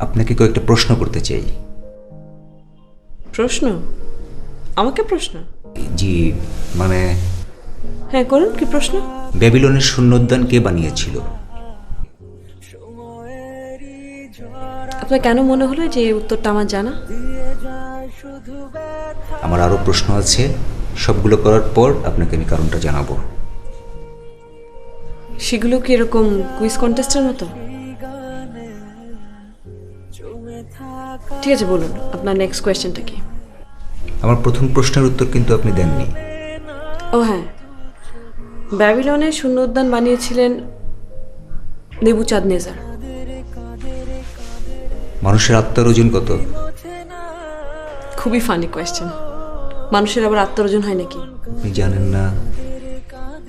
আপনাকে কয়েকটা প্রশ্ন করতে চাই। প্রশ্ন? আমাকে প্রশ্ন? জি, মানে হ্যাঁ করুন, কি প্রশ্ন? ব্যাবিলনের শূন্যোদ্যান কে বানিয়েছিল? আপনার কেন মনে হলো যে এই উত্তরটা আমার জানা? আমার আরও প্রশ্ন আছে, সবগুলো করার পর আপনাকে আমি কারণটা জানাবো। সেগুলো কি এরকম কুইজ কন্টেস্টের মতো? ঠিক আছে, বলুন আপনার নেক্সট কোয়েশ্চেনটা কি? আমার প্রথম প্রশ্নের উত্তর কিন্তু আপনি দেননি। ও হ্যাঁ, ব্যাবিলনের শূন্য উদ্যান বানিয়েছিলেন নেবুচাঁদনেজার। মানুষের আত্মার ওজন কত? খুবই ফানি কোয়েশ্চেন। মানুষের আবার আত্মার ওজন হয় নাকি? আপনি জানেন না?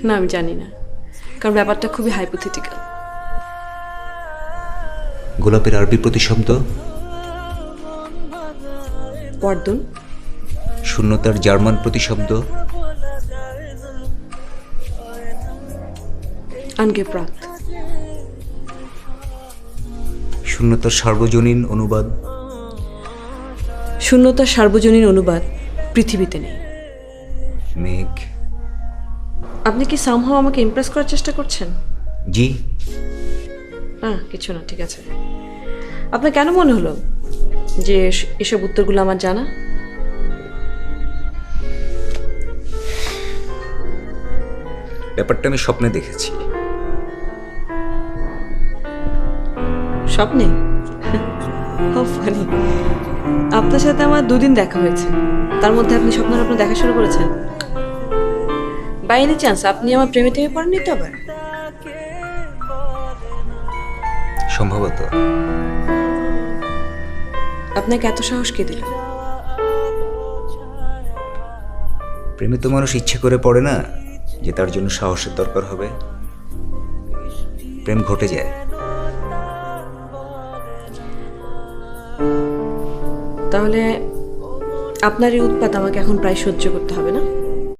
না, আমি জানি না, কারণ ব্যাপারটা খুবই হাইপোথেটিক্যাল। গোলাপের আরবি প্রতিশব্দ? পর্দন। শূন্যতার জার্মান প্রতিশব্দ? আনগেপ্রাক্ত। শূন্যতার সার্বজনীন অনুবাদ? শূন্যতার সার্বজনীন অনুবাদ পৃথিবীতে নেই। মেঘ? আপনি কি সামহাও আমাকে ইমপ্রেস করার চেষ্টা করছেন? জি। কিছু না, ঠিক আছে। আপনার কেন মনে হলো যে এসব উত্তরগুলো আমার জানা? ব্যাপারটা আমি স্বপ্নে দেখেছি। স্বপ্নে? How funny! আপনার সাথে আমার দুদিন দেখা হয়েছে, তার মধ্যে আপনি স্বপ্ন দেখা শুরু করেছেন। বাই এনি চান্স আপনি আমার প্রেমে টেমে পড়েননি তো আবার? সম্ভবত। আপনাকে এত সাহস কে দিল? প্রেমে তো মানুষ ইচ্ছে করে পড়ে না যে তার জন্য সাহসের দরকার হবে। প্রেম ঘটে যায়। তাহলে আপনার এই উৎপাত আমাকে এখন প্রায় সহ্য করতে হবে না?